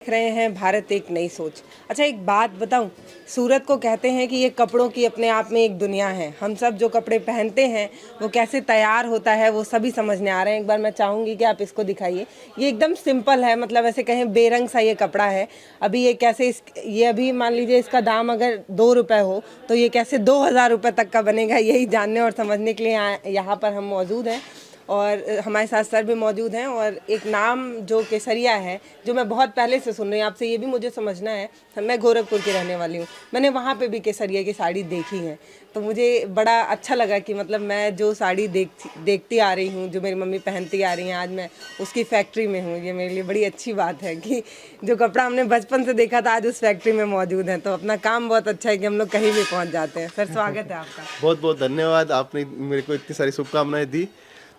देख रहे हैं भारत एक नई सोच। अच्छा, एक बात बताऊं, सूरत को कहते हैं कि ये कपड़ों की अपने आप में एक दुनिया है। हम सब जो कपड़े पहनते हैं वो कैसे तैयार होता है वो सभी समझने आ रहे हैं। एक बार मैं चाहूंगी कि आप इसको दिखाइए। ये एकदम सिंपल है, मतलब ऐसे कहें बेरंग सा ये कपड़ा है। अभी ये कैसे ये अभी मान लीजिए इसका दाम अगर 2 रुपये हो तो ये कैसे 2000 रुपये तक का बनेगा, यही जानने और समझने के लिए यहाँ पर हम मौजूद हैं। और हमारे साथ सर भी मौजूद हैं। और एक नाम जो केसरिया है, जो मैं बहुत पहले से सुन रही हूँ, आपसे ये भी मुझे समझना है। मैं गोरखपुर की रहने वाली हूँ, मैंने वहाँ पे भी केसरिया की साड़ी देखी है। तो मुझे बड़ा अच्छा लगा कि मतलब मैं जो साड़ी देखती आ रही हूँ, जो मेरी मम्मी पहनती आ रही हैं, आज मैं उसकी फैक्ट्री में हूँ। ये मेरे लिए बड़ी अच्छी बात है कि जो कपड़ा हमने बचपन से देखा था आज उस फैक्ट्री में मौजूद है। तो अपना काम बहुत अच्छा है कि हम लोग कहीं भी पहुँच जाते हैं। सर, स्वागत है आपका। बहुत बहुत धन्यवाद, आपने मेरे को इतनी सारी शुभकामनाएं दी।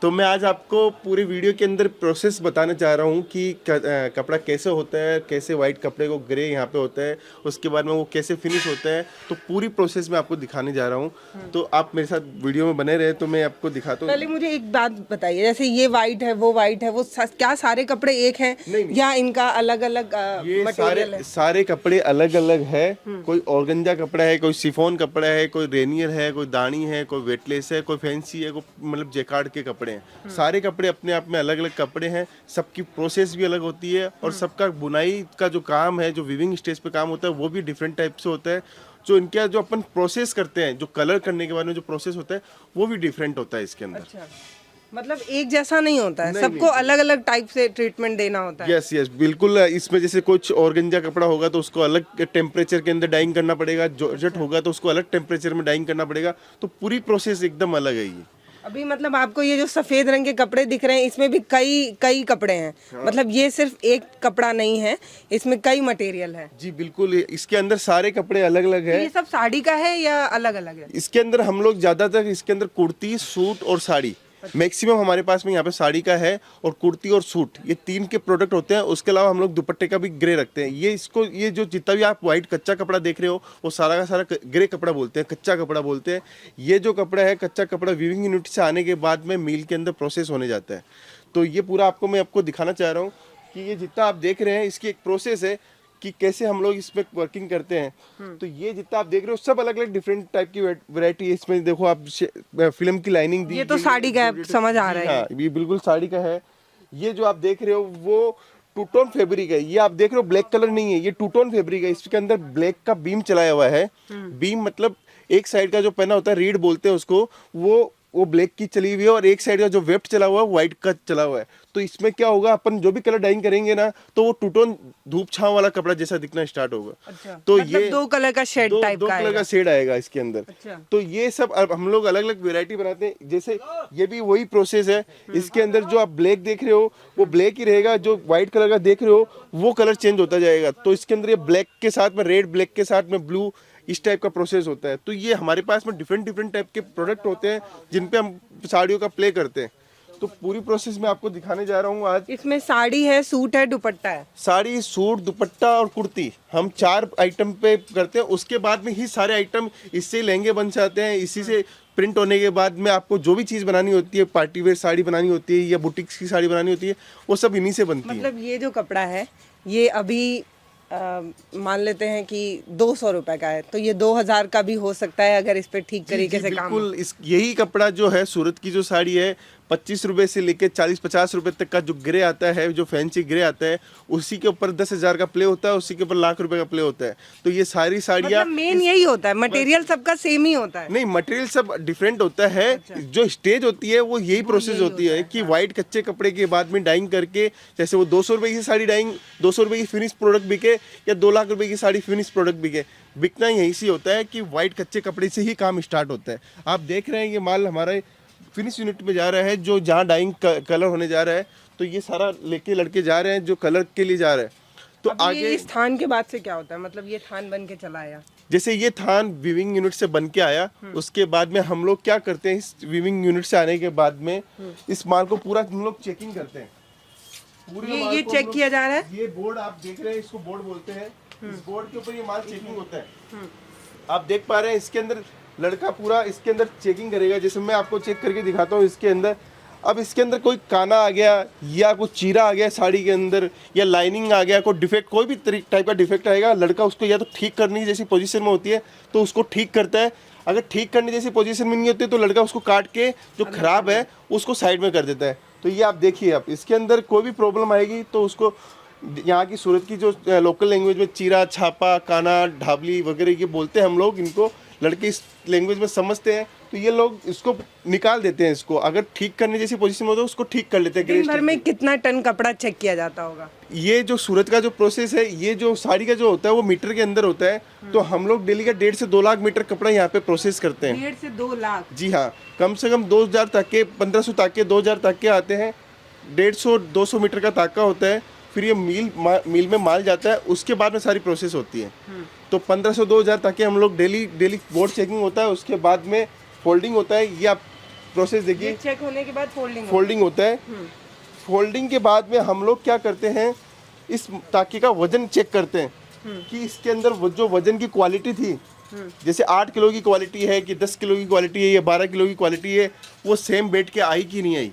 तो मैं आज आपको पूरी वीडियो के अंदर प्रोसेस बताना चाह रहा हूँ कि कपड़ा कैसे होता है, कैसे वाइट कपड़े को ग्रे यहाँ पे होता है, उसके बाद में वो कैसे फिनिश होता है। तो पूरी प्रोसेस मैं आपको दिखाने जा रहा हूँ। तो आप मेरे साथ वीडियो में बने रहे तो मैं आपको दिखाता हूँ। पहले मुझे एक बात बताइए, जैसे ये वाइट है वो वाइट है, वो क्या सारे कपड़े एक हैं? नहीं। या इनका अलग अलग ये मटेरियल है? सारे कपड़े अलग अलग है। कोई ऑर्गेन्जा कपड़ा है, कोई शिफॉन कपड़ा है, कोई रेनियर है, कोई दानी है, कोई वेटलेस है, कोई फैंसी है, कोई मतलब जेकार्ड के कपड़े हैं। सारे कपड़े अपने आप में अलग अलग कपड़े हैं। सबकी प्रोसेस भी अलग होती है और सबका बुनाई का जो काम है, जो वीविंग स्टेज पे काम होता है, वो भी डिफरेंट टाइप से होता है। जो इनके जो अपन प्रोसेस करते हैं, जो कलर करने के बाद में जो प्रोसेस होता है, वो भी डिफरेंट होता है इसके अंदर। अच्छा, मतलब एक जैसा नहीं होता है, नहीं, सबको अलग अलग टाइप से ट्रीटमेंट देना होता है। यस यस बिल्कुल। इसमें जैसे कुछ ऑर्गेन्जा कपड़ा होगा तो उसको अलग टेम्परेचर के अंदर डाइंग करना पड़ेगा, जॉर्जेट होगा तो उसको अलग टेम्परेचर में डाइंग करना पड़ेगा। तो पूरी प्रोसेस एकदम अलग है ये। अभी मतलब आपको ये जो सफेद रंग के कपड़े दिख रहे हैं, इसमें भी कई कई कपड़े हैं। मतलब ये सिर्फ एक कपड़ा नहीं है, इसमें कई मटेरियल है। जी बिल्कुल, इसके अंदर सारे कपड़े अलग अलग तो है। ये सब साड़ी का है या अलग अलग है? इसके अंदर हम लोग ज्यादातर इसके अंदर कुर्ती, सूट और साड़ी, मैक्सिमम हमारे पास में यहाँ पे साड़ी का है। और कुर्ती और सूट, ये तीन के प्रोडक्ट होते हैं। उसके अलावा हम लोग दुपट्टे का भी ग्रे रखते हैं। ये जो जितना भी आप व्हाइट कच्चा कपड़ा देख रहे हो वो सारा का सारा ग्रे कपड़ा बोलते हैं, कच्चा कपड़ा बोलते हैं। ये जो कपड़ा है कच्चा कपड़ा, वीविंग यूनिट से आने के बाद में मिल के अंदर प्रोसेस होने जाता है। तो ये पूरा मैं आपको दिखाना चाह रहा हूँ कि ये जितना आप देख रहे हैं इसकी एक प्रोसेस है कि कैसे हम लोग इस पे वर्किंग करते हैं। तो ये जितना आप देख रहे हो सब अलग अलग डिफरेंट टाइप की वैरायटी है। इसमें देखो आप फिल्म की लाइनिंग दी, ये तो साड़ी का समझ आ रहा है। हाँ, ये बिल्कुल साड़ी का है। ये जो आप देख रहे हो वो टू टोन फैब्रिक है। ये आप देख रहे हो ब्लैक कलर नहीं है, ये टू टोन फैब्रिक है। इसके अंदर ब्लैक का बीम चलाया हुआ है। बीम मतलब एक साइड का जो पहना होता है, रीड बोलते हैं उसको, वो ब्लैक की चली हुई है और एक साइड का जो वेफ्ट चला हुआ है व्हाइट का चला हुआ है। तो इसमें क्या होगा, अपन जो भी कलर डाइंग करेंगे ना तो वो टू टोन धूप छांव वाला कपड़ा जैसा दिखना स्टार्ट होगा। अच्छा, तो मतलब ये दो कलर का शेड टाइप दो का कलर का शेड आएगा इसके अंदर। अच्छा। तो ये सब अब हम लोग अलग अलग वेरायटी बनाते हैं। जैसे ये भी वही प्रोसेस है। इसके अंदर जो आप ब्लैक देख रहे हो वो ब्लैक ही रहेगा, जो व्हाइट कलर का देख रहे हो वो कलर चेंज होता जाएगा। तो इसके अंदर ये ब्लैक के साथ में रेड, ब्लैक के साथ में ब्लू, इस टाइप का प्रोसेस होता है। तो ये हमारे पास में डिफरेंट डिफरेंट टाइप के प्रोडक्ट होते हैं जिन पे हम साड़ियों का प्ले करते हैं। तो पूरी प्रोसेस मैं आपको दिखाने जा रहा हूँ आज। इसमें साड़ी है, सूट है, दुपट्टा है। साड़ी, सूट, दुपट्टा और कुर्ती, हम 4 आइटम पे करते हैं। उसके बाद में ही सारे आइटम इससे लहंगे बन जाते हैं। इसी से प्रिंट होने के बाद में आपको जो भी चीज़ बनानी होती है, पार्टी वेयर साड़ी बनानी होती है या बुटीक्स की साड़ी बनानी होती है, वो सब इन्हीं से बनती है। मतलब ये जो कपड़ा है ये अभी मान लेते हैं कि 200 रुपए का है, तो ये 2000 का भी हो सकता है अगर इस पे ठीक तरीके से काम। बिल्कुल। यही कपड़ा जो है, सूरत की जो साड़ी है, 25 रुपए से लेके 40-50 रुपए तक का जो ग्रे आता है, जो फैंसी ग्रे आता है, उसी के ऊपर 10,000 का प्ले होता है, उसी के ऊपर लाख रुपए का प्ले होता है। तो ये सारी साड़ियाँ मतलब मेन यही होता है, मटेरियल सबका सेम ही होता है? नहीं, मटेरियल सब डिफरेंट होता है। जो स्टेज होती है वो यही प्रोसेस होती है कि व्हाइट कच्चे कपड़े के बाद में डाइंग करके, जैसे वो 200 रुपए की साड़ी डाइंग, 200 रुपए की फिनिश प्रोडक्ट बिके या 2 लाख रुपए की साड़ी फिनिश प्रोडक्ट बिके, बिकना यही से होता है कि व्हाइट कच्चे कपड़े से ही काम स्टार्ट होता है। आप देख रहे हैं ये माल हमारा फिनिश यूनिट में जा रहा है, जो जहाँ डाइंग कलर होने जा रहा है। तो ये सारा लेके लड़के जा रहे हैं जो कलर के लिए जा रहे हैं। तो आगे इस थान के बाद से क्या होता है? मतलब ये थान बन के चला आया, जैसे ये थान वीविंग यूनिट से बन के आया, उसके बाद में हम लोग क्या करते हैं, इस वीविंग यूनिट से आने के बाद में इस माल को पूरा हम लोग चेकिंग करते हैं। ये चेक किया जा रहा है। ये बोर्ड आप देख रहे हैं, इसको बोर्ड बोलते हैं। इस बोर्ड के ऊपर ये माल चेकिंग होता है। आप देख पा रहे हैं इसके अंदर लड़का पूरा इसके अंदर चेकिंग करेगा। जैसे मैं आपको चेक करके दिखाता हूँ। इसके अंदर अब इसके अंदर कोई काना आ गया या कोई चीरा आ गया साड़ी के अंदर या लाइनिंग आ गया, कोई डिफेक्ट, कोई भी टाइप का डिफेक्ट आएगा, लड़का उसको या तो ठीक करने जैसी पोजीशन में होती है तो उसको ठीक करता है, अगर ठीक करने जैसी पोजीशन में नहीं होती तो लड़का उसको काट के जो खराब है उसको साइड में कर देता है। तो ये आप देखिए, आप इसके अंदर कोई भी प्रॉब्लम आएगी तो उसको यहाँ की सूरत की जो लोकल लैंग्वेज में चीरा, छापा, काना, ढाबली वगैरह ये बोलते हैं हम लोग, इनको लड़के इस लैंग्वेज में समझते हैं तो ये लोग इसको निकाल देते हैं। इसको अगर ठीक करने जैसी पोजीशन में होता है उसको ठीक कर लेते हैं। दिन भर में कितना टन कपड़ा चेक किया जाता होगा? ये जो सूरत का जो प्रोसेस है, ये जो साड़ी का जो होता है वो मीटर के अंदर होता है, तो हम लोग डेली का 1.5 से 2 लाख मीटर कपड़ा यहाँ पे प्रोसेस करते हैं। 1.5 से 2 लाख? जी हाँ, कम से कम 2000 ताके, 1500 ताके, 2000 ताके आते हैं। 150-200 मीटर का ताका होता है, फिर ये मील में माल जाता है, उसके बाद में सारी प्रोसेस होती है। तो 1500-2000 ताके हम लोग डेली बोर्ड चेकिंग होता है, उसके बाद में फोल्डिंग होता है। ये आप प्रोसेस देखिए, चेक होने के बाद फोल्डिंग होता है। फोल्डिंग के बाद में हम लोग क्या करते हैं, इस ताके का वजन चेक करते हैं कि इसके अंदर वो जो वजन की क्वालिटी थी, जैसे 8 किलो की क्वालिटी है कि 10 किलो की क्वालिटी है या 12 किलो की क्वालिटी है, वो सेम बैठ के आई कि नहीं आई।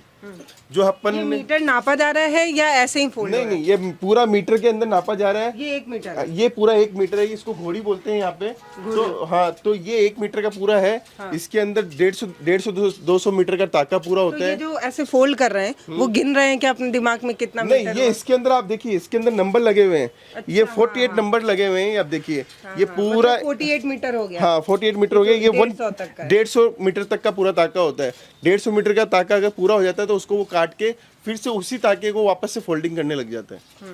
जो अपन ये मीटर नापा जा रहा है या ऐसे ही फोल्ड? नहीं, ये पूरा मीटर के अंदर नापा जा रहा है। ये 1 मीटर है? ये पूरा 1 मीटर है, इसको घोड़ी बोलते हैं यहाँ पे। तो हाँ, तो ये 1 मीटर का पूरा है। हाँ। इसके अंदर 150-200 मीटर का ताका पूरा होता है। ये जो ऐसे फोल्ड कर रहे हैं वो गिन रहे हैं क्या अपने दिमाग में कितना नहीं, मीटर? ये इसके अंदर आप देखिए, इसके अंदर नंबर लगे हुए हैं। अच्छा, ये 48 नंबर लगे हुए हैं, आप देखिए। ये पूरा 48 मीटर हो गया। हाँ, 48 मीटर हो गया। ये 150 मीटर तक का पूरा ताका होता है। 150 मीटर का ताका अगर पूरा हो जाता है तो उसको वो काट के फिर से उसी ताके को वापस से फोल्डिंग करने लग जाता है।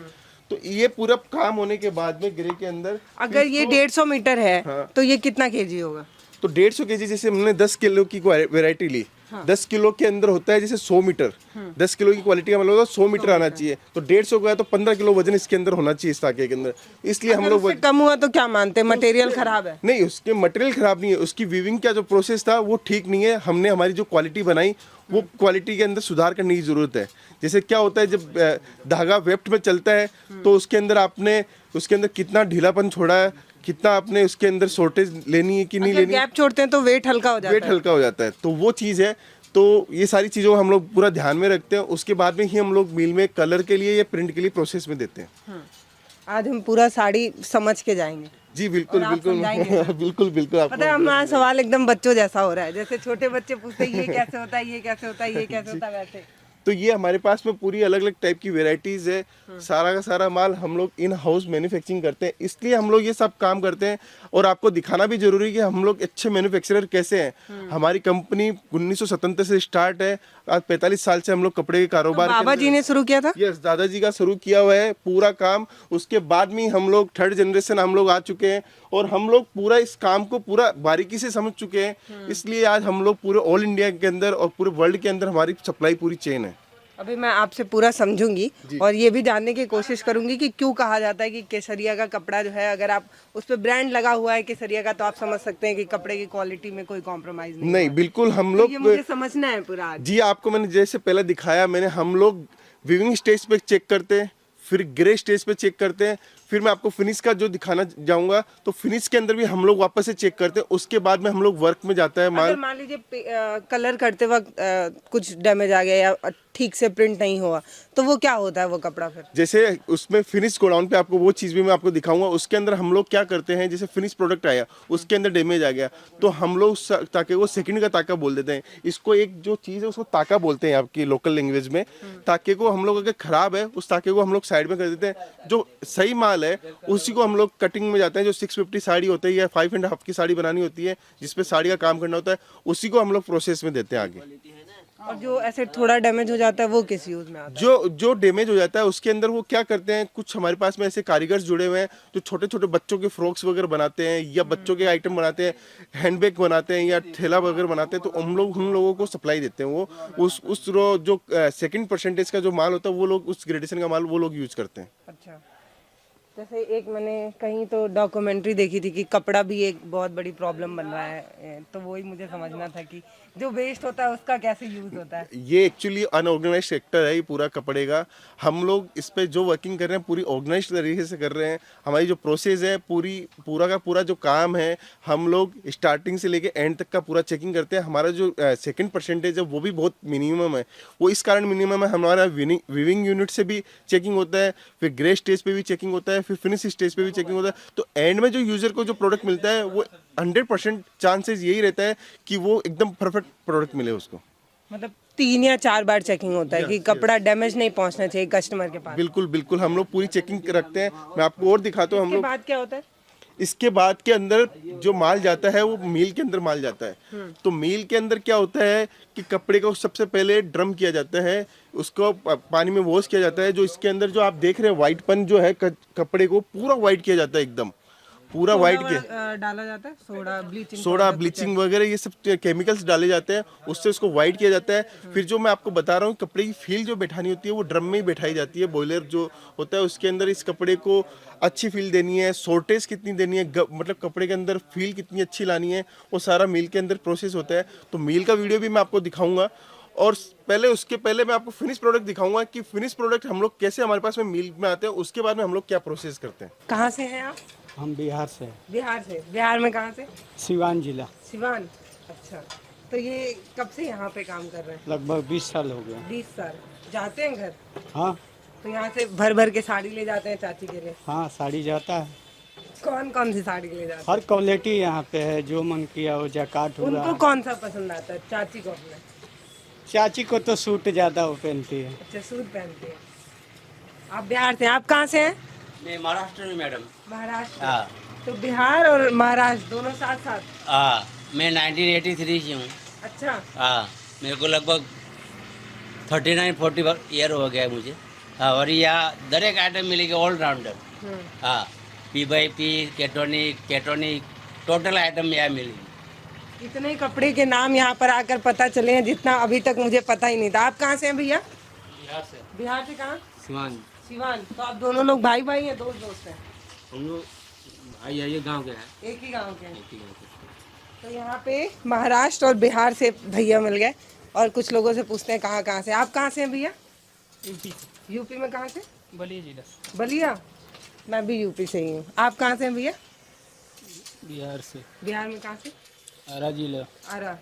तो ये पूरा काम होने के बाद में ग्रे के अंदर, अगर ये 150 मीटर है तो ये कितना केजी होगा? तो 150 केजी, जैसे हमने 10 किलो की वैरायटी ली, 10 किलो के अंदर होता है जैसे 100 मीटर। 10 किलो की क्वालिटी का मतलब 100 मीटर आना चाहिए, तो 150 का है तो 15 किलो वजन इसके अंदर होना चाहिए, इस ताके के अंदर। इसलिए हम लोग कम हुआ तो क्या मानते हैं, मटेरियल खराब है? नहीं, उसके मटेरियल खराब नहीं है, उसकी वीविंग का जो प्रोसेस था वो ठीक नहीं है। हमने हमारी जो क्वालिटी बनाई वो क्वालिटी के अंदर सुधार करने की जरूरत है। जैसे क्या होता है, जब धागा वेफ्ट में चलता है तो उसके अंदर आपने उसके अंदर कितना ढीलापन छोड़ा है, कितना आपने उसके अंदर शॉर्टेज लेनी है कि नहीं लेनी। गैप छोड़ते हैं तो वेट हल्का हो जाता है। वेट हल्का हो जाता है, तो वो चीज़ है। तो ये सारी चीज़ों को हम लोग पूरा ध्यान में रखते हैं, उसके बाद में ही हम लोग मिल में कलर के लिए या प्रिंट के लिए प्रोसेस में देते हैं। आज हम पूरा साड़ी समझ के जाएंगे। जी बिल्कुल बिल्कुल बिल्कुल बिल्कुल। पता है हमारा सवाल एकदम बच्चों जैसा हो रहा है, जैसे छोटे बच्चे पूछते हैं ये कैसे होता है, ये कैसे होता है, ये कैसे होता है, वैसे। तो ये हमारे पास में पूरी अलग अलग टाइप की वेराइटीज़ है। सारा का सारा माल हम लोग इन हाउस मैन्युफैक्चरिंग करते हैं, इसलिए हम लोग ये सब काम करते हैं। और आपको दिखाना भी जरूरी है कि हम लोग अच्छे मैन्युफैक्चरर कैसे हैं। हमारी कंपनी 1977 से स्टार्ट है, आज 45 साल से हम लोग कपड़े के कारोबार। बाबा जी ने शुरू किया था? यस, दादाजी का शुरू किया हुआ है पूरा काम। उसके बाद में हम लोग 3rd जनरेशन हम लोग आ चुके हैं और हम लोग पूरा इस काम को पूरा बारीकी से समझ चुके हैं। इसलिए आज हम लोग पूरे ऑल इंडिया के अंदर और पूरे वर्ल्ड के अंदर हमारी सप्लाई पूरी चेन है। अभी मैं आपसे पूरा समझूंगी और ये भी जानने की कोशिश करूंगी कि क्यों कहा जाता है कि केसरिया का कपड़ा जो है, अगर आप उस पर ब्रांड लगा हुआ है केसरिया का, तो आप समझ सकते हैं कि कपड़े की क्वालिटी में कोई कॉम्प्रोमाइज नहीं। बिल्कुल हम लोग, ये मुझे समझना है पूरा आज। जी, आपको मैंने जैसे पहले दिखाया, हम लोग वीविंग स्टेज पे चेक करते हैं, फिर ग्रे स्टेज पे चेक करते हैं, फिर मैं आपको फिनिश का जो दिखाना जाऊंगा तो फिनिश के अंदर भी हम लोग वापस से चेक करते हैं। उसके बाद में हम लोग वर्क में जाता है माल। अगर मान लीजिए कलर करते वक्त कुछ डैमेज आ गया या ठीक से प्रिंट नहीं हुआ तो वो क्या होता है वो कपड़ा फिर? जैसे उसमें फिनिश गोडाउन पे आपको वो चीज़ भी मैं आपको दिखाऊंगा। उसके अंदर हम लोग क्या करते हैं, जैसे फिनिश प्रोडक्ट आया, उसके अंदर डैमेज आ गया तो हम लोग ताके को सेकंड का ताका बोल देते हैं। इसको एक जो चीज़ है उसको ताका बोलते हैं आपकी लोकल लैंग्वेज में। ताके को हम लोग अगर खराब है उस ताके को हम लोग साइड में कर देते हैं। जो सही माल है उसी को हम लोग कटिंग में जाते हैं। जो 650 साड़ी होती है या 5.5 की साड़ी बनानी होती है, जिसपे साड़ी का काम करना होता है, उसी को हम लोग प्रोसेस में देते हैं आगे। और जो ऐसे थोड़ा डैमेज हो जाता है वो किस यूज में आता है? जो डैमेज हो जाता है उसके अंदर वो क्या करते हैं, कुछ हमारे पास में ऐसे कारीगर्स जुड़े हुए हैं जो छोटे छोटे बच्चों के फ्रॉक्स वगैरह बनाते हैं या बच्चों के आइटम बनाते हैं, हैंडबैग बनाते हैं या थैला वगैरह बनाते हैं, तो हम लोग उन लोगों को सप्लाई देते हैं। वो उस जो सेकंड परसेंटेज का जो माल होता है वो लोग, उस ग्रेडेशन का माल वो लोग यूज करते हैं। अच्छा, जैसे एक मैंने कहीं तो डॉक्यूमेंट्री देखी थी कि कपड़ा भी एक बहुत बड़ी प्रॉब्लम बन रहा है, तो वही मुझे समझना था कि जो वेस्ट होता है उसका कैसे यूज होता है। ये एक्चुअली अनऑर्गेनाइज सेक्टर है ये पूरा कपड़े का। हम लोग इस पे जो वर्किंग कर रहे हैं पूरी ऑर्गेनाइज तरीके से कर रहे हैं। हमारी जो प्रोसेस है पूरा का पूरा जो काम है, हम लोग स्टार्टिंग से लेके एंड तक का पूरा चेकिंग करते हैं। हमारा जो सेकंड परसेंटेज है वो भी बहुत मिनिमम है। वो इस कारण मिनिमम है, हमारा वीविंग यूनिट से भी चेकिंग होता है, फिर ग्रे स्टेज पे भी चेकिंग होता है, फिर फिनिश स्टेज पे भी चेकिंग होता है। तो एंड में जो यूजर को जो प्रोडक्ट मिलता है वो 100% चांसेस यही रहता है कि वो एकदम परफेक्ट प्रोडक्ट मिले उसको। मतलब 3 या 4 बार चेकिंग होता है कि कपड़ा डैमेज नहीं पहुंचना चाहिए कस्टमर के पास। बिल्कुल बिल्कुल, हम लोग पूरी चेकिंग रखते हैं। मैं आपको और दिखाता हूँ हम इसके लोग। बाद क्या होता है? इसके बाद के अंदर जो माल जाता है वो मील के अंदर माल जाता है। तो मील के अंदर क्या होता है कि कपड़े को सबसे पहले ड्रम किया जाता है, उसको पानी में वॉश किया जाता है। जो इसके अंदर जो आप देख रहे हैं वाइटपन जो है कपड़े को पूरा वाइट किया जाता है, एकदम पूरा वाइट किया। डाला जाता है सोडा ब्लीचिंग वगैरह ये सब केमिकल्स डाले जाते हैं, उससे उसको वाइट किया जाता है। फिर जो मैं आपको बता रहा हूँ कपड़े की फील जो बैठानी होती है वो ड्रम में ही बैठाई जाती है। बॉयलर जो होता है उसके अंदर इस कपड़े को अच्छी फील देनी है, शॉर्टेज कितनी देनी है, मतलब कपड़े के अंदर फील कितनी अच्छी लानी है, वो सारा मील के अंदर प्रोसेस होता है। तो मील का वीडियो भी मैं आपको दिखाऊंगा। और उसके पहले मैं आपको फिनिश प्रोडक्ट दिखाऊंगा कि फिनिश प्रोडक्ट हम लोग कैसे हमारे पास में मील में आते हैं, उसके बाद में हम लोग क्या प्रोसेस करते हैं। कहाँ से हैं आप? हम बिहार से। बिहार में कहाँ से? सिवान जिला। सिवान। अच्छा, तो ये कब से यहाँ पे काम कर रहे हैं? लगभग 20 साल हो गया। 20 साल। जाते हैं घर? हाँ तो यहाँ से भर भर के साड़ी ले जाते हैं चाची के लिए? हाँ, साड़ी जाता है। कौन कौन सी साड़ी ले जाते हर क्वालिटी यहाँ पे है, जो मन किया वो जैकाट हैं? हुआ। उनको कौन सा पसंद आता है चाची को अपने? चाची को तो सूट ज़्यादा वो पहनती है। अच्छा, सूट पहनते हैं। आप बिहार से? आप कहाँ से हैं? मैं महाराष्ट्र में मैडम। महाराष्ट्र। हाँ तो बिहार और महाराष्ट्र दोनों साथ साथ? हाँ, मैं 1983 से हूँ। अच्छा। हाँ, मेरे को लगभग 39-40 ईयर हो गया है मुझे। हाँ, और यहाँ दरेक आइटम मिलेगी ऑलराउंडर। हाँ, P/P, कैटोनिक टोटल आइटम यहाँ मिलेगी। इतने कपड़े के नाम यहाँ पर आकर पता चले हैं जितना अभी तक मुझे पता ही नहीं था। आप कहाँ से हैं भैया? बिहार से। बिहार से कहाँ? सिवान। सिवान। तो आप दोनों लोग भाई भाई हैं, दोस्त हैं? हम लोग भाई ये गांव के हैं। एक ही गांव के हैं। एक ही गाँव के। तो यहाँ पे महाराष्ट्र और बिहार से भैया मिल गए और कुछ लोगों से पूछते हैं कहाँ से। आप कहाँ से हैं भैया? यूपी में कहाँ से? बलिया जिला। बलिया। मैं भी यूपी से ही हूँ। आप कहाँ से हैं भैया? बिहार से। बिहार में कहाँ से? आरा जिला। आरा।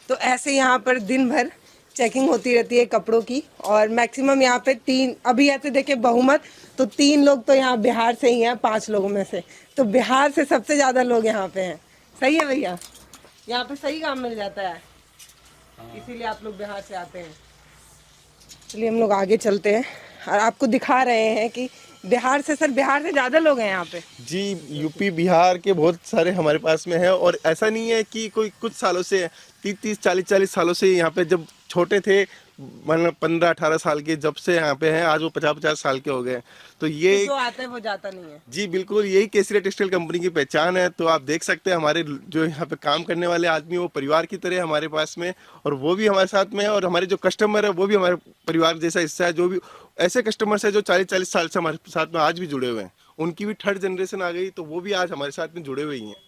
तो ऐसे यहाँ पर दिन भर चेकिंग होती रहती है कपड़ों की, और मैक्सिमम यहाँ पे 3, अभी ऐसे देखे बहुमत तो 3 लोग तो यहाँ बिहार से ही हैं 5 लोगों में से। तो बिहार से सबसे ज़्यादा लोग यहाँ पे हैं। सही है भैया? यहाँ पे सही काम मिल जाता है, इसीलिए आप लोग बिहार से आते हैं। चलिए हम लोग आगे चलते हैं और आपको दिखा रहे हैं कि बिहार से ज़्यादा लोग हैं यहाँ पे। जी, यूपी बिहार के बहुत सारे हमारे पास में है। और ऐसा नहीं है कि कोई कुछ सालों से 30 40 सालों से यहाँ पे, जब छोटे थे मतलब 15-18 साल के, जब से यहाँ पे हैं, आज वो 50-50 साल के हो गए। तो ये जो आता है वो जाता नहीं है। जी बिल्कुल, यही केसरिया टेक्सटाइल कंपनी की पहचान है। तो आप देख सकते हैं हमारे जो यहाँ पे काम करने वाले आदमी वो परिवार की तरह हमारे पास में, और वो भी हमारे साथ में है। और हमारे जो कस्टमर है वो भी हमारे परिवार जैसा हिस्सा है। जो भी ऐसे कस्टमर्स है जो 40-40 साल से हमारे साथ में आज भी जुड़े हुए हैं, उनकी भी 3rd जनरेशन आ गई, तो वो भी आज हमारे साथ में जुड़े हुए ही हैं।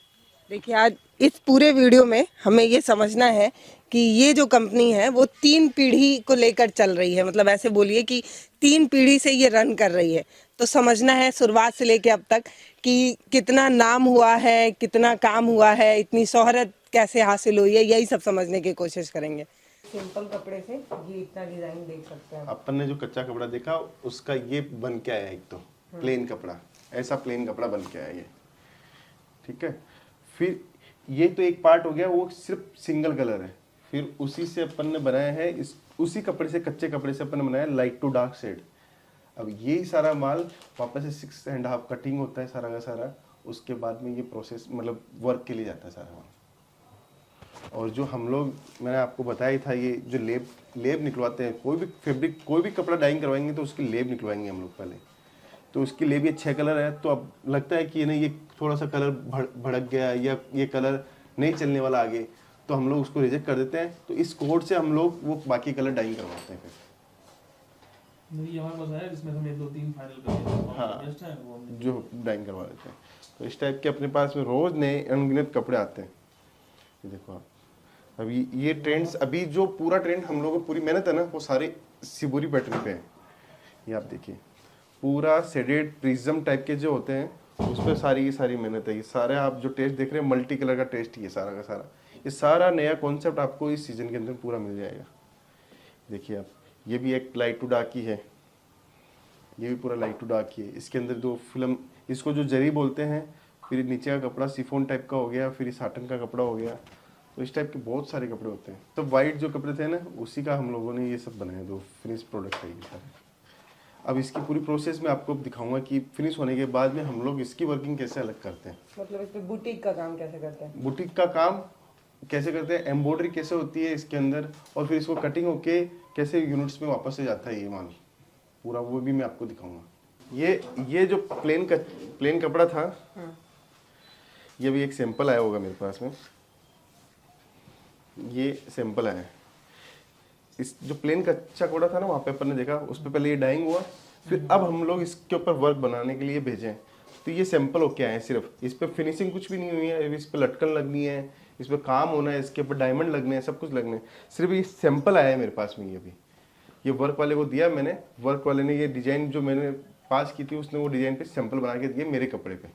देखिए, आज इस पूरे वीडियो में हमें ये समझना है कि ये जो कंपनी है वो 3 पीढ़ी को लेकर चल रही है। मतलब ऐसे बोलिए कि 3 पीढ़ी से ये रन कर रही है। तो समझना है शुरुआत से लेके अब तक कि कितना नाम हुआ है, कितना काम हुआ है, इतनी शोहरत कैसे हासिल हुई है, यही सब समझने की कोशिश करेंगे। सिंपल कपड़े से ये इतना डिजाइन देख सकते हैं। अपन ने जो कच्चा कपड़ा देखा उसका ये बन के आया, एक तो प्लेन कपड़ा, ऐसा प्लेन कपड़ा बन के आया ये, ठीक है। फिर ये तो एक पार्ट हो गया, वो सिर्फ सिंगल कलर है। फिर उसी से अपन ने बनाया है उसी कपड़े से, कच्चे कपड़े से अपन ने बनाया लाइट टू डार्क शेड। अब ये सारा माल वापस से 6.5 कटिंग होता है सारा का सारा। उसके बाद में ये प्रोसेस मतलब वर्क के लिए जाता है सारा माल। और जो हम लोग, मैंने आपको बताया ही था, ये जो लेब निकलवाते हैं, कोई भी फैब्रिक, कोई भी कपड़ा डाइंग करवाएंगे तो उसकी लेब निकलवाएंगे हम लोग पहले। तो उसकी लेब ये 6 कलर है, तो अब लगता है कि नहीं ये थोड़ा सा कलर भड़क गया या ये कलर नहीं चलने वाला आगे, तो हम लोग उसको रिजेक्ट कर देते हैं। तो इस कोड से हम लोग वो बाकी कलर डाइंग करवाते हैं। फिर नहीं, ये हमारे पास है जिसमें हम 1 2 3 फाइनल करके हाँ। बेस्ट है वो हमने जो डाइंग करवा देते हैं। तो इस टाइप के अपने पास में रोज नए अनगिनत कपड़े आते हैं। ये देखो आप, अभी ये ट्रेंड्स, अभी जो पूरा ट्रेंड हम लोगों को पूरी मेहनत है ना, वो सारे सिबोरी पैटर्न पे है। ये आप देखिए, पूरा सेडेड प्रिज्म टाइप के जो होते हैं उस पर सारी की सारी मेहनत है। ये सारे आप जो टेस्ट देख रहे हैं, मल्टी कलर का टेस्ट ही है सारा का सारा। ये सारा नया कॉन्सेप्ट आपको इस सीजन के अंदर पूरा मिल जाएगा। देखिए आप, ये भी एक लाइट टू डार्क ही है, ये भी पूरा लाइट टू डार्क ही है। इसके अंदर दो फिल्म, इसको जो जरी बोलते हैं, फिर नीचे का कपड़ा सिफोन टाइप का हो गया, फिर साटन का कपड़ा हो गया। तो इस टाइप के बहुत सारे कपड़े होते हैं। तो वाइट जो कपड़े थे ना, उसी का हम लोगों ने ये सब बनाए, दो फिनिश प्रोडक्ट है ये सारे। अब इसकी पूरी प्रोसेस में आपको दिखाऊंगा कि फिनिश होने के बाद में हम लोग इसकी वर्किंग कैसे अलग करते हैं। मतलब इस पे बुटीक का काम कैसे करते हैं? बुटीक का काम कैसे करते हैं, एम्ब्रॉयडरी कैसे होती है इसके अंदर, और फिर इसको कटिंग होके कैसे यूनिट्स में वापस से जाता है ये माल पूरा, वो भी मैं आपको दिखाऊंगा। ये जो प्लेन कपड़ा था, ये भी एक सैंपल आया होगा मेरे पास में। ये सैंपल आया है। इस जो प्लेन कच्चा कपड़ा था ना, वहाँ पे अपन ने देखा, उस पर पहले ये डाइंग हुआ, फिर अब हम लोग इसके ऊपर वर्क बनाने के लिए भेजे हैं। तो ये सैंपल होके आए हैं सिर्फ, इस पर फिनिशिंग कुछ भी नहीं हुई है, इस पर लटकन लगनी है, इस पर काम होना है, इसके ऊपर डायमंड लगने हैं, सब कुछ लगने हैं। सिर्फ ये सैंपल आया है मेरे पास में। ये भी ये वर्क वाले को दिया मैंने, वर्क वाले ने ये डिजाइन जो मैंने पास की थी, उसने वो डिजाइन पे सैंपल बना के दिए मेरे कपड़े पे।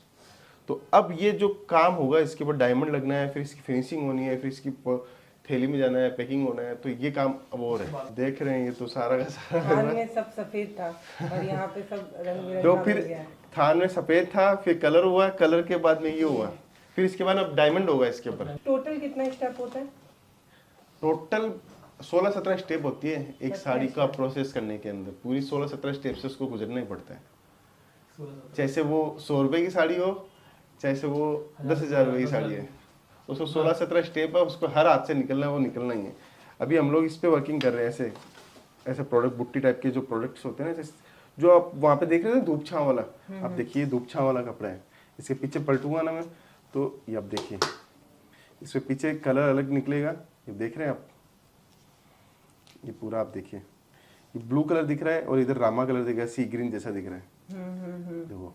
तो अब ये जो काम होगा, इसके ऊपर डायमंड लगना है, फिर इसकी फिनिशिंग होनी है, फिर इसकी थैली में जाना है, पैकिंग होना है, तो ये काम अब और है। देख रहे हैं ये तो सारा का सारा थान में सब सफेद था और यहाँ पे सब रंग बिरंगा तो हो फिर गया है। थान में सफेद था, फिर कलर हुआ, कलर के बाद में ये हुआ, फिर इसके बाद अब डायमंड होगा इसके ऊपर। टोटल कितना स्टेप होता है? टोटल 16-17 स्टेप होती है एक साड़ी का प्रोसेस करने के अंदर। पूरी 16-17 स्टेप से उसको गुजरना ही पड़ता है। जैसे वो 100 रुपए की साड़ी हो, चाहे से वो 10,000 रुपए की साड़ी है, उसको 16-17 स्टेप है, उसको हर हाथ से निकलना है, वो निकलना ही है। अभी हम लोग इस पे वर्किंग कर रहे हैं। ऐसे ऐसे प्रोडक्ट, बुट्टी टाइप के जो प्रोडक्ट्स होते हैं ना, जो आप वहाँ पे देख रहे थे धूप छांव वाला, आप देखिए धूप छांव वाला कपड़ा है। इसके पीछे पलटूंगा ना मैं, तो ये आप देखिए, इसके पीछे कलर अलग निकलेगा। ये देख रहे हैं आप, ये पूरा आप देखिए, ये ब्लू कलर दिख रहा है और इधर रामा कलर दिख रहा है, सी ग्रीन जैसा दिख रहा है। देखो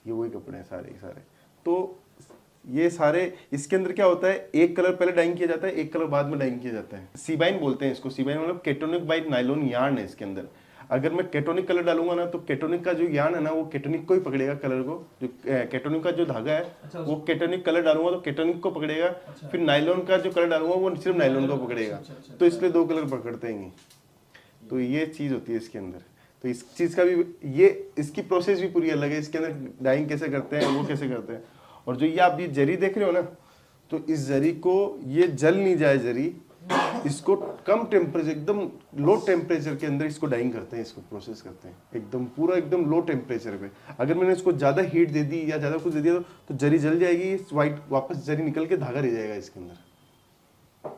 ये वही कपड़े हैं सारे के सारे। तो ये सारे, इसके अंदर क्या होता है, एक कलर पहले डाइंग किया जाता है, एक कलर बाद में डाइंग किया जाता है। सीबाइन बोलते हैं इसको। सीबाइन मतलब केटोनिक बाई नायलॉन यार्न है इसके अंदर। अगर मैं केटोनिक कलर डालूंगा ना, तो केटोनिक का जो यार्न है ना, वो केटोनिक को ही पकड़ेगा कलर को। जो केटोनिक का जो धागा है, वो केटोनिक कलर डालूंगा तो केटोनिक को पकड़ेगा। फिर नायलॉन का जो कलर डालूंगा वो सिर्फ नायलॉन को पकड़ेगा। तो इसलिए 2 कलर पकड़ते हैं। तो ये चीज होती है इसके अंदर। तो इस चीज का भी, ये इसकी प्रोसेस भी पूरी अलग है। इसके अंदर डाइंग कैसे करते हैं, वो कैसे करते हैं। और जो ये आप ये जरी देख रहे हो ना, तो इस जरी को, ये जल नहीं जाए जरी, इसको कम टेम्परेचर, एकदम लो टेम्परेचर के अंदर इसको डाइंग करते हैं, इसको प्रोसेस करते हैं एकदम पूरा एकदम लो टेम्परेचर पे। अगर मैंने इसको ज़्यादा हीट दे दी या ज़्यादा कुछ दे दिया तो जरी जल जाएगी, वाइट वापस जरी निकल के धागा रह जाएगा इसके अंदर।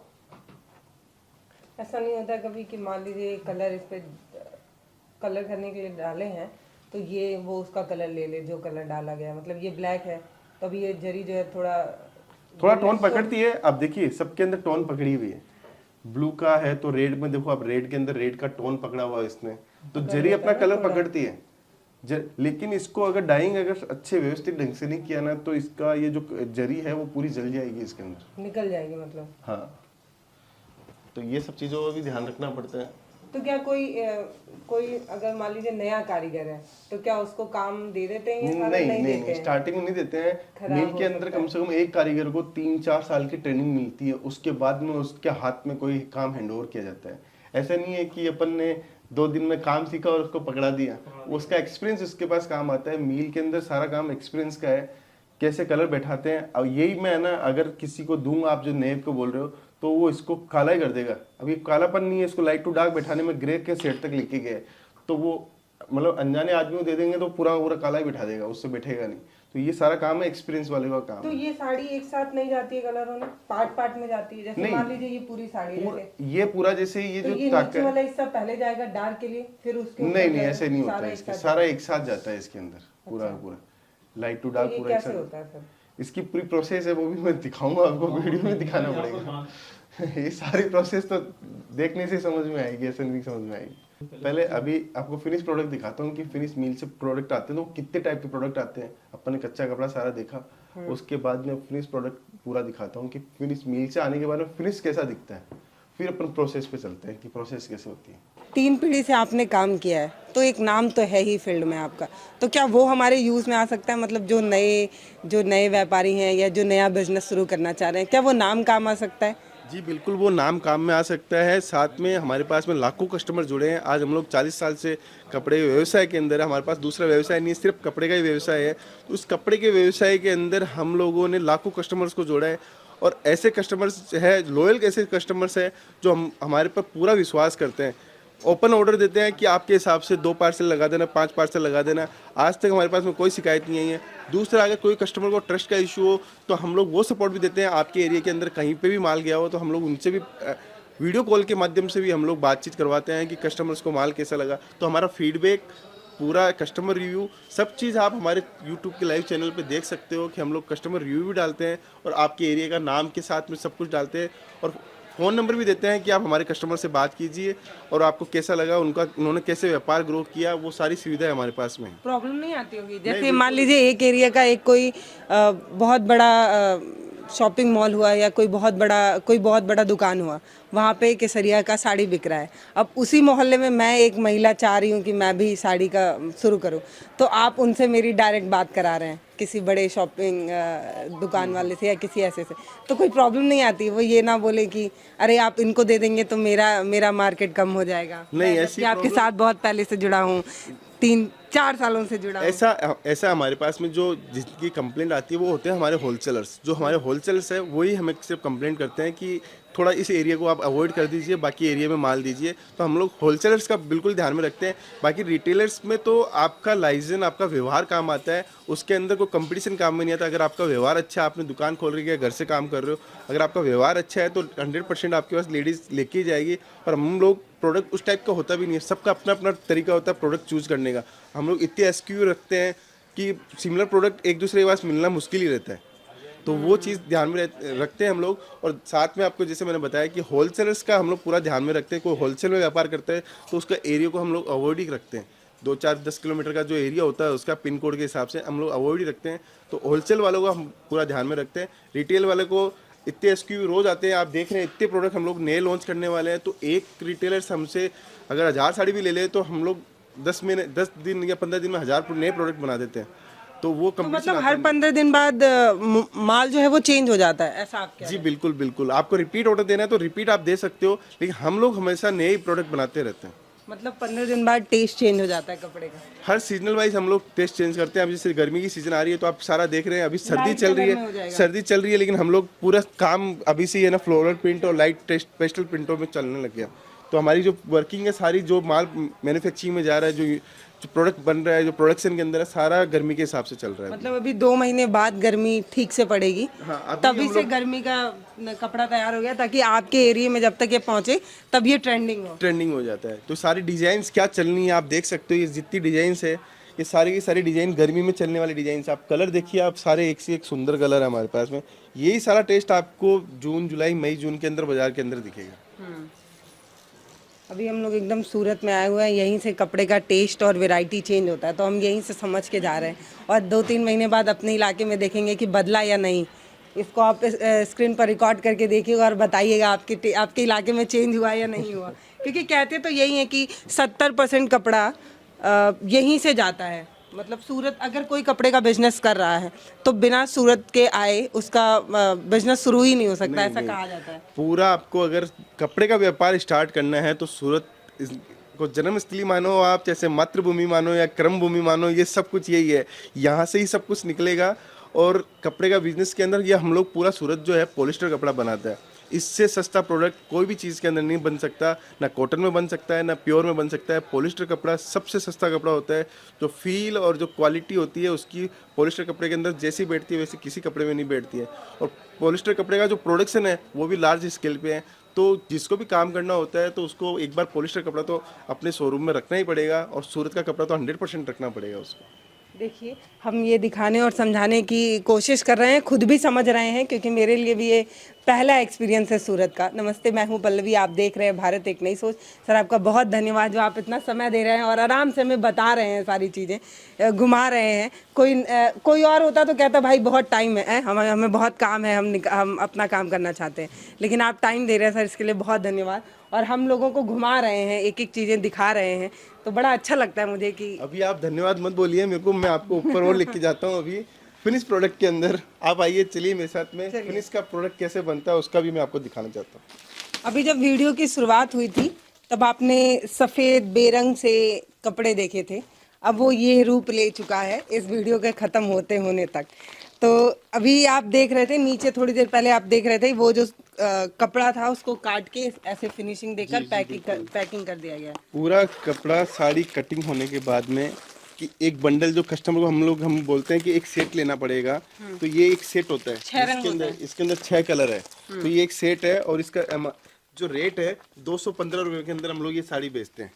ऐसा नहीं होता कभी कि मान लीजिए कलर इस पे कलर करने के लिए डाले हैं, तो ये वो उसका कलर ले ले जो कलर डाला गया, मतलब ये ब्लैक है, तब ये जरी जो है थोड़ा टोन पकड़ती है। अब देखिए सबके अंदर टोन पकड़ी हुई है। ब्लू का है तो रेड में देखो, अब रेड के अंदर रेड का टोन पकड़ा हुआ है इसने, तो जरी अपना कलर पकड़ती है। लेकिन इसको अगर डाइंग अगर अच्छे व्यवस्थित ढंग से नहीं किया ना, तो इसका ये जो जरी है वो पूरी जल जाएगी इसके अंदर, निकल जाएगी मतलब। हाँ, तो ये सब चीज़ों का भी ध्यान रखना पड़ता है। तो क्या कोई अगर मान लीजिए नया कारीगर है, तो क्या उसको काम दे देते हैं या सारा नहीं देते हैं? स्टार्टिंग में नहीं देते हैं। मिल के अंदर कम से कम एक कारीगर को 3-4 साल की ट्रेनिंग मिलती है, उसके बाद में उसके हाथ में कोई काम हैंडओवर किया जाता है। ऐसा नहीं है कि अपन ने 2 दिन में काम सीखा और उसको पकड़ा दिया, उसका एक्सपीरियंस उसके पास काम आता है। मील के अंदर सारा काम एक्सपीरियंस का है, कैसे कलर बैठाते हैं। अब यही मैं ना अगर किसी को दूंगा, आप जो नेब को बोल रहे हो, तो वो इसको काला ही कर देगा। अभी कालापन नहीं है, इसको लाइट टू डार्क बैठाने में ग्रे के सेट तक लेके गए, तो वो मतलब अनजाने आदमी को दे देंगे तो पूरा काला ही बैठा देगा, उससे बैठेगा नहीं। तो ये सारा काम है एक्सपीरियंस वाले का काम। तो ये साड़ी एक साथ नहीं जाती है कलर होने, पार्ट में जाती है? जैसे मान लीजिए ये पूरी साड़ी जैसे ये पूरा जैसे ये तो जो ये नीचे वाला हिस्सा पहले जाएगा डार्क के लिए, फिर उसके ऊपर नहीं जाएगा, ऐसे नहीं होता है इसके, सारा एक साथ जाता है इसके अंदर पूरा पूरा लाइट टू डार्क ये पूरा एक कैसे साथ। होता है सर? इसकी पूरी प्रोसेस है, वो भी मैं दिखाऊंगा आपको, वीडियो में दिखाना पड़ेगा। ये सारी प्रोसेस तो देखने से समझ में आएगी, ऐसे नहीं समझ में आएगी। पहले अभी आपको फिनिश प्रोडक्ट दिखाता हूँ कि फिनिश मील से प्रोडक्ट आते हैं तो कितने टाइप के प्रोडक्ट आते हैं। अपन ने कच्चा कपड़ा सारा देखा, उसके बाद में फिनिश प्रोडक्ट पूरा दिखाता हूँ कि फिनिश मील से आने के बाद में फिनिश कैसा दिखता है। फिर अपन प्रोसेस पे चलते हैं कि प्रोसेस कैसे होती है। 3 पीढ़ी से आपने काम किया है तो एक नाम तो है ही फील्ड में आपका, तो क्या वो हमारे यूज़ में आ सकता है? मतलब जो नए व्यापारी हैं या जो नया बिजनेस शुरू करना चाह रहे हैं, क्या वो नाम काम आ सकता है? जी बिल्कुल, वो नाम काम में आ सकता है। साथ में हमारे पास में लाखों कस्टमर जुड़े हैं। आज हम लोग 40 साल से कपड़े व्यवसाय के अंदर है। हमारे पास दूसरा व्यवसाय नहीं है, सिर्फ कपड़े का ही व्यवसाय है। तो उस कपड़े के व्यवसाय के अंदर हम लोगों ने लाखों कस्टमर्स को जोड़ा है और ऐसे कस्टमर्स है, लॉयल ऐसे कस्टमर्स है जो हमारे पर पूरा विश्वास करते हैं। ओपन ऑर्डर देते हैं कि आपके हिसाब से 2 पार्सल लगा देना, 5 पार्सल लगा देना। आज तक हमारे पास में कोई शिकायत नहीं आई है। दूसरा, अगर कोई कस्टमर को ट्रस्ट का इशू हो तो हम लोग वो सपोर्ट भी देते हैं। आपके एरिया के अंदर कहीं पे भी माल गया हो तो हम लोग उनसे भी वीडियो कॉल के माध्यम से भी हम लोग बातचीत करवाते हैं कि कस्टमर्स को माल कैसा लगा। तो हमारा फीडबैक, पूरा कस्टमर रिव्यू, सब चीज़ आप हमारे यूट्यूब के लाइव चैनल पे देख सकते हो कि हम लोग कस्टमर रिव्यू भी डालते हैं और आपके एरिया का नाम के साथ में सब कुछ डालते हैं और फ़ोन नंबर भी देते हैं कि आप हमारे कस्टमर से बात कीजिए और आपको कैसा लगा, उन्होंने कैसे व्यापार ग्रो किया, वो सारी सुविधाएं हमारे पास में है। प्रॉब्लम नहीं आती होगी? जैसे मान लीजिए एक एरिया का एक कोई बहुत बड़ा शॉपिंग मॉल हुआ या कोई बहुत बड़ा दुकान हुआ, वहाँ पे केसरिया का साड़ी बिक रहा है। अब उसी मोहल्ले में मैं एक महिला चाह रही हूँ कि मैं भी साड़ी का शुरू करूँ, तो आप उनसे मेरी डायरेक्ट बात करा रहे हैं किसी बड़े शॉपिंग दुकान वाले से या किसी ऐसे से, तो कोई प्रॉब्लम नहीं आती? वो ये ना बोले कि अरे आप इनको दे देंगे तो मेरा मार्केट कम हो जाएगा? नहीं, मैं ऐसी जबकि आपके साथ बहुत पहले से जुड़ा हूँ, 3-4 सालों से जुड़ा हूँ। ऐसा हमारे पास में जो जिनकी कंप्लेंट आती है वो होते हैं हमारे होलसेलर्स। जो हमारे होलसेलर्स है वही हमें सिर्फ कंप्लेंट करते हैं कि थोड़ा इस एरिया को आप अवॉइड कर दीजिए, बाकी एरिया में माल दीजिए। तो हम लोग होलसेलर्स का बिल्कुल ध्यान में रखते हैं। बाकी रिटेलर्स में तो आपका लाइसेंस, आपका व्यवहार काम आता है, उसके अंदर कोई कंपटीशन काम में नहीं आता। अगर आपका व्यवहार अच्छा है, आपने दुकान खोल रही है, घर से काम कर रहे हो, अगर आपका व्यवहार अच्छा है तो 100% आपके पास लेडीज़ लेके ही जाएगी। और हम लोग प्रोडक्ट उस टाइप का होता भी नहीं है, सबका अपना अपना तरीका होता है प्रोडक्ट चूज़ करने का। हम लोग इतने SKU रखते हैं कि सिमिलर प्रोडक्ट एक दूसरे के पास मिलना मुश्किल ही रहता है। तो वो चीज़ ध्यान में रखते हैं हम लोग। और साथ में आपको जैसे मैंने बताया कि होलसेलर्स का हम लोग पूरा ध्यान में रखते हैं। कोई होलसेल में व्यापार करता है तो उसका एरिया को हम लोग अवॉइड ही रखते हैं। 2-4-10 किलोमीटर का जो एरिया होता है उसका पिन कोड के हिसाब से हम लोग अवॉइड ही रखते हैं। तो होलसेल वालों को हम पूरा ध्यान में रखते हैं। रिटेल वाले को इतने SKU रोज़ आते हैं, आप देख रहे हैं इतने प्रोडक्ट हम लोग नए लॉन्च करने वाले हैं। तो एक रिटेलर्स हमसे अगर 1000 साड़ी भी ले ले तो हम लोग 10 दिन या 15 दिन में 1000 नए प्रोडक्ट बना देते हैं। तो वो तो मतलब हर 15 दिन बाद माल जो है वो चेंज हो जाता है, ऐसा आप कह रहे जी बिल्कुल बिल्कुल। आपको रिपीट ऑर्डर देना है तो रिपीट आप दे सकते हो, लेकिन हम लोग हमेशा नए प्रोडक्ट बनाते रहते हैं। मतलब 15 दिन बाद टेस्ट चेंज हो जाता है कपड़े का? हर सीजनल वाइज हम लोग टेस्ट चेंज करते हैं। अभी जैसे गर्मी की सीजन आ रही है तो आप सारा देख रहे हैं, अभी सर्दी चल रही है, लेकिन हम लोग पूरा काम अभी से ही है ना फ्लोरल प्रिंट और लाइट पेस्टल प्रिंटों में चलने लग गया। तो हमारी जो वर्किंग है सारी, जो माल मैन्युफैक्चरिंग में जा रहा है, जो प्रोडक्ट बन रहा है, जो प्रोडक्शन के अंदर है, सारा गर्मी के हिसाब से चल रहा है। मतलब अभी 2 महीने बाद गर्मी ठीक से पड़ेगी, तभी से गर्मी का कपड़ा तैयार हो गया ताकि आपके एरिया में जब तक ये पहुंचे तब ये ट्रेंडिंग हो जाता है। तो सारी डिजाइन्स क्या चलनी है आप देख सकते हो। ये जितनी डिजाइन्स है ये सारी की सारी डिजाइन गर्मी में चलने वाली डिजाइन। आप कलर देखिए, आप सारे एक से एक सुंदर कलर है हमारे पास में। यही सारा टेस्ट आपको जून जुलाई मई जून के अंदर बाजार के अंदर दिखेगा। अभी हम लोग एकदम सूरत में आए हुए हैं, यहीं से कपड़े का टेस्ट और वैरायटी चेंज होता है, तो हम यहीं से समझ के जा रहे हैं और 2-3 महीने बाद अपने इलाके में देखेंगे कि बदला या नहीं। इसको आप स्क्रीन पर रिकॉर्ड करके देखिएगा और बताइएगा आपके इलाके में चेंज हुआ या नहीं हुआ। क्योंकि कहते तो यही है कि 70% कपड़ा यहीं से जाता है। मतलब सूरत अगर कोई कपड़े का बिजनेस कर रहा है तो बिना सूरत के आए उसका बिजनेस शुरू ही नहीं हो सकता, ऐसा कहा जाता है। पूरा आपको अगर कपड़े का व्यापार स्टार्ट करना है तो सूरत को जन्मस्थली मानो, आप जैसे मातृभूमि मानो या कर्म भूमि मानो, ये सब कुछ यही है। यहाँ से ही सब कुछ निकलेगा। और कपड़े का बिजनेस के अंदर ये हम लोग पूरा सूरत जो है पॉलिस्टर कपड़ा बनाता है। इससे सस्ता प्रोडक्ट कोई भी चीज़ के अंदर नहीं बन सकता, ना कॉटन में बन सकता है, ना प्योर में बन सकता है। पॉलिस्टर कपड़ा सबसे सस्ता कपड़ा होता है। जो फील और जो क्वालिटी होती है उसकी पॉलिस्टर कपड़े के अंदर जैसी बैठती है वैसे किसी कपड़े में नहीं बैठती है। और पॉलिस्टर कपड़े का जो प्रोडक्शन है वो भी लार्ज स्केल पे है। तो जिसको भी काम करना होता है तो उसको एक बार पॉलिस्टर कपड़ा तो अपने शोरूम में रखना ही पड़ेगा और सूरत का कपड़ा तो 100% रखना पड़ेगा उसको। देखिए हम ये दिखाने और समझाने की कोशिश कर रहे हैं, खुद भी समझ रहे हैं, क्योंकि मेरे लिए भी ये पहला एक्सपीरियंस है सूरत का। नमस्ते, मैं हूं पल्लवी, आप देख रहे हैं भारत एक नई सोच। सर आपका बहुत धन्यवाद जो आप इतना समय दे रहे हैं और आराम से हमें बता रहे हैं सारी चीज़ें, घुमा रहे हैं। कोई और होता तो कहता भाई बहुत टाइम है, हमें बहुत काम है, हम अपना काम करना चाहते हैं, लेकिन आप टाइम दे रहे हैं सर, इसके लिए बहुत धन्यवाद। और हम लोगों को घुमा रहे हैं, एक एक चीज़ें दिखा रहे हैं, तो बड़ा अच्छा लगता है मुझे कि अभी आप धन्यवाद मत बोलिए मेरे को, मैं आपको ऊपर और लेके जाता हूँ। अभी फिनिश प्रोडक्ट के अंदर आप आइए, चलिए मेरे साथ में। फिनिश का प्रोडक्ट कैसे बनता है उसका भी मैं आपको दिखाना चाहता हूँ। अभी जब वीडियो की शुरुआत हुई थी तब आपने सफ़ेद बेरंग से कपड़े देखे थे, अब वो ये रूप ले चुका है इस वीडियो के ख़त्म होने तक। तो अभी आप देख रहे थे नीचे, थोड़ी देर पहले आप देख रहे थे वो जो कपड़ा था उसको काट के ऐसे फिनिशिंग देकर पैकिंग कर दिया गया। पूरा कपड़ा साड़ी कटिंग होने के बाद में कि एक बंडल जो कस्टमर को हम बोलते हैं कि एक सेट लेना पड़ेगा, तो ये एक सेट होता है। इसके अंदर 6 कलर है, तो ये एक सेट है। और इसका जो रेट है 215 रुपये के अंदर हम लोग ये साड़ी बेचते हैं।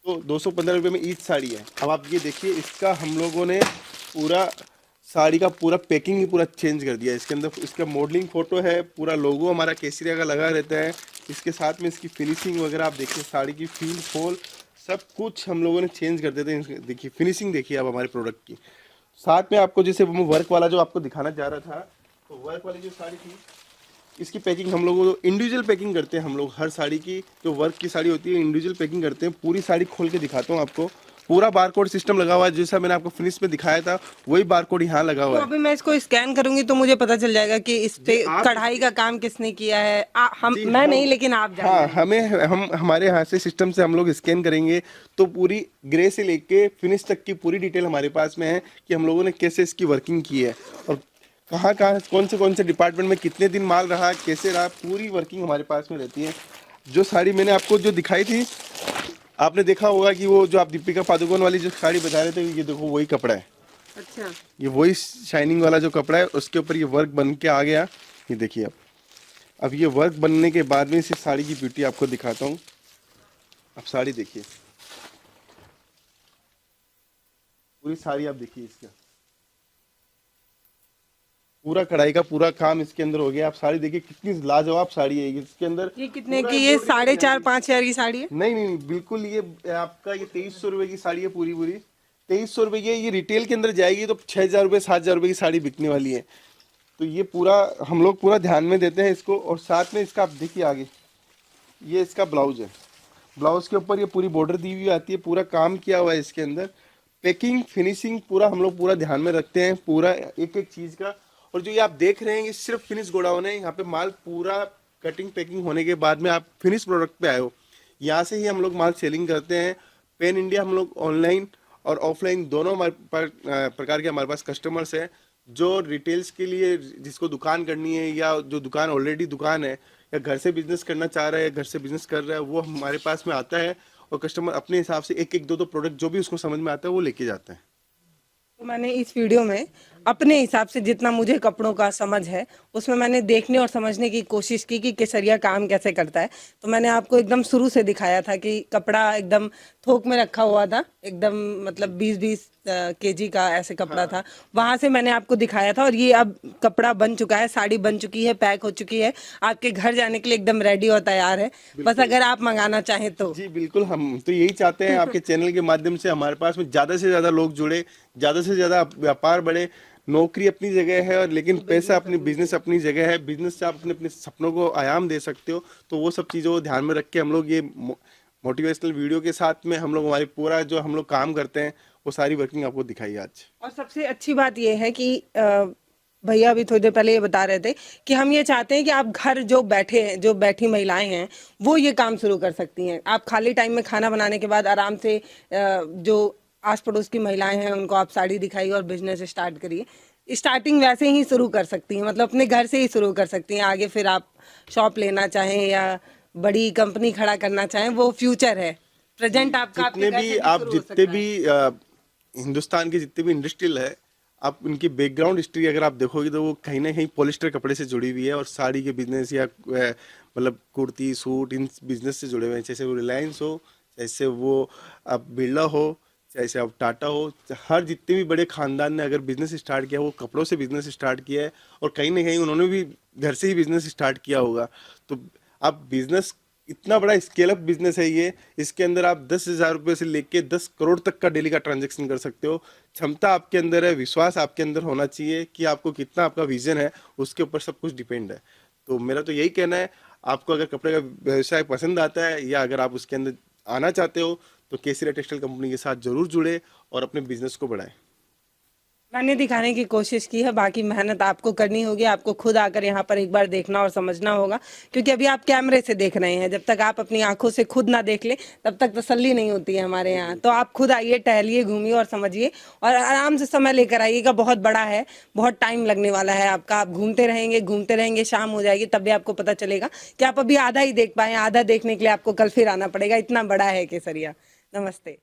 तो 215 रुपये में ईच साड़ी है। अब आप ये देखिए, इसका हम लोगों ने पूरा साड़ी का पूरा पैकिंग ही पूरा चेंज कर दिया। इसके अंदर इसका मॉडलिंग फोटो है, पूरा लोगो हमारा केसरिया का लगा रहता है। इसके साथ में इसकी फिनिशिंग वगैरह आप देखिए, साड़ी की फील फोल सब कुछ हम लोगों ने चेंज कर देते हैं। देखिए फिनिशिंग देखिए आप हमारे प्रोडक्ट की। साथ में आपको जैसे वर्क वाला जो आपको दिखाना चाह रहा था, तो वर्क वाली जो साड़ी थी इसकी पैकिंग हम लोग इंडिविजुअल पैकिंग करते हैं। हम लोग हर साड़ी की जो वर्क की साड़ी होती है इंडिविजुअल पैकिंग करते हैं। पूरी साड़ी खोल के दिखाता हूँ आपको। पूरा बारकोड सिस्टम लगा हुआ है, जैसा मैंने आपको फिनिश में दिखाया था वही बारकोड यहाँ लगा हुआ तो है। अभी मैं इसको स्कैन करूंगी तो मुझे पता चल जाएगा कि इस पे कढ़ाई का काम किसने किया है। मैं नहीं, लेकिन आप हाँ, जानेंगे। हमारे यहाँ से सिस्टम से हम लोग स्कैन करेंगे तो पूरी ग्रे से लेके फिनिश तक की पूरी डिटेल हमारे पास में है कि हम लोगों ने कैसे इसकी वर्किंग की है और कहाँ कौन से डिपार्टमेंट में कितने दिन माल रहा, कैसे रहा, पूरी वर्किंग हमारे पास में रहती है। जो साड़ी मैंने आपको जो दिखाई थी, आपने देखा होगा कि वो जो आप दीपिका पादुकोण वाली जो साड़ी बता रहे थे, ये देखो वही कपड़ा है। अच्छा, ये वही शाइनिंग वाला जो कपड़ा है, उसके ऊपर ये वर्क बन के आ गया। ये देखिए अब ये वर्क बनने के बाद में इस साड़ी की ब्यूटी आपको दिखाता हूँ। अब साड़ी देखिए, पूरी साड़ी आप देखिए, इसका पूरा कढ़ाई का पूरा काम इसके अंदर हो गया। आप साड़ी देखिए कितनी लाजवाब साड़ी है। इसके अंदर ये कितने की? ये 4,500-5,000 की साड़ी है? नहीं, बिल्कुल ये आपका ये 2300 रुपये की साड़ी है। पूरी 2300 रुपये की। ये रिटेल के अंदर जाएगी तो 6,000 रुपये 7,000 रुपये की साड़ी बिकने वाली है। तो ये पूरा हम लोग पूरा ध्यान में देते हैं इसको। और साथ में इसका आप देखिए आगे, ये इसका ब्लाउज है। ब्लाउज के ऊपर ये पूरी बॉर्डर दी हुई आती है, पूरा काम किया हुआ है इसके अंदर। पैकिंग फिनिशिंग पूरा हम लोग पूरा ध्यान में रखते हैं, पूरा एक एक चीज़ का। और जो ये आप देख रहे हैं ये सिर्फ फिनिश गोडाउन है। यहाँ पे माल पूरा कटिंग पैकिंग होने के बाद में आप फिनिश प्रोडक्ट पे आए हो। यहाँ से ही हम लोग माल सेलिंग करते हैं। पैन इंडिया हम लोग ऑनलाइन और ऑफलाइन दोनों प्रकार के हमारे पास कस्टमर्स हैं। जो रिटेल्स के लिए जिसको दुकान करनी है, या जो दुकान ऑलरेडी दुकान है, या घर से बिजनेस करना चाह रहा है, घर से बिजनेस कर रहा है, वो हमारे पास में आता है। और कस्टमर अपने हिसाब से एक एक दो प्रोडक्ट जो भी उसको समझ में आता है वो लेके जाता है। तो मैंने इस वीडियो में अपने हिसाब से जितना मुझे कपड़ों का समझ है उसमें मैंने देखने और समझने की कोशिश की कि केसरिया काम कैसे करता है। तो मैंने आपको एकदम शुरू से दिखाया था कि कपड़ा एकदम थोक में रखा हुआ था, एकदम मतलब 20-20 केजी का ऐसे कपड़ा था। वहां से मैंने आपको दिखाया था और ये अब कपड़ा बन चुका है, साड़ी बन चुकी है, पैक हो चुकी है, आपके घर जाने के लिए एकदम रेडी और तैयार है। बस अगर आप मंगाना चाहें तो। जी बिल्कुल, हम तो यही चाहते हैं आपके चैनल के माध्यम से हमारे पास में ज़्यादा से ज़्यादा लोग जुड़े, ज़्यादा से ज़्यादा व्यापार बढ़े। नौकरी अपनी जगह है और लेकिन पैसा अपनी, बिजनेस अपनी जगह है। बिजनेस से आप अपने अपने सपनों को आयाम दे सकते हो। तो वो सब चीज़ों को ध्यान में रख के हम लोग ये मोटिवेशनल वीडियो के साथ में हम लोग हमारी पूरा जो हम लोग काम करते हैं वो सारी वर्किंग आपको दिखाई आज। और सबसे अच्छी बात यह है कि भैया अभी थोड़ी देर पहले ये बता रहे थे कि हम ये चाहते हैं कि आप घर जो बैठी महिलाएं हैं वो ये काम शुरू कर सकती हैं। आप खाली टाइम में खाना बनाने के बाद आराम से जो आस पड़ोस की महिलाएं हैं उनको आप साड़ी दिखाइए और बिजनेस स्टार्ट करिए। स्टार्टिंग वैसे ही शुरू कर सकती हैं, मतलब अपने घर से ही शुरू कर सकती हैं। आगे फिर आप शॉप लेना चाहें या बड़ी कंपनी खड़ा करना चाहें, वो फ्यूचर है। प्रेजेंट आपका जितने भी हिंदुस्तान के जितने भी इंडस्ट्रियल है, आप उनकी बैकग्राउंड हिस्ट्री अगर आप देखोगे तो वो कहीं ना कहीं पॉलिस्टर कपड़े से जुड़ी हुई है और साड़ी के बिजनेस या मतलब कुर्ती सूट इन बिजनेस से जुड़े हुए हैं। जैसे वो रिलायंस हो, जैसे वो आप बिरला हो, जैसे अब टाटा हो, हर जितने भी बड़े खानदान ने अगर बिजनेस स्टार्ट किया, वो कपड़ों से बिजनेस स्टार्ट किया है और कहीं ना कहीं उन्होंने भी घर से ही बिजनेस स्टार्ट किया होगा। तो आप बिजनेस इतना बड़ा स्केल अप बिजनेस है ये, इसके अंदर आप 10,000 रुपये से लेके 10 करोड़ तक का डेली का ट्रांजैक्शन कर सकते हो। क्षमता आपके अंदर है, विश्वास आपके अंदर होना चाहिए कि आपको कितना आपका विजन है, उसके ऊपर सब कुछ डिपेंड है। तो मेरा तो यही कहना है, आपको अगर कपड़े का व्यवसाय पसंद आता है या अगर आप उसके अंदर आना चाहते हो तो केसरिया टेक्सटाइल कंपनी के साथ जरूर जुड़े और अपने बिजनेस को बढ़ाएं। मैंने दिखाने की कोशिश की है, बाकी मेहनत आपको करनी होगी। आपको खुद आकर यहाँ पर एक बार देखना और समझना होगा, क्योंकि अभी आप कैमरे से देख रहे हैं। जब तक आप अपनी आंखों से खुद ना देख ले तब तक तसल्ली नहीं होती है हमारे यहाँ। तो आप खुद आइए, टहलिए, घूमिए और समझिए और आराम से समय लेकर आइएगा। बहुत बड़ा है, बहुत टाइम लगने वाला है आपका। आप घूमते रहेंगे, शाम हो जाएगी तब भी आपको पता चलेगा कि आप अभी आधा ही देख पाए। आधा देखने के लिए आपको कल फिर आना पड़ेगा, इतना बड़ा है केसरिया। नमस्ते।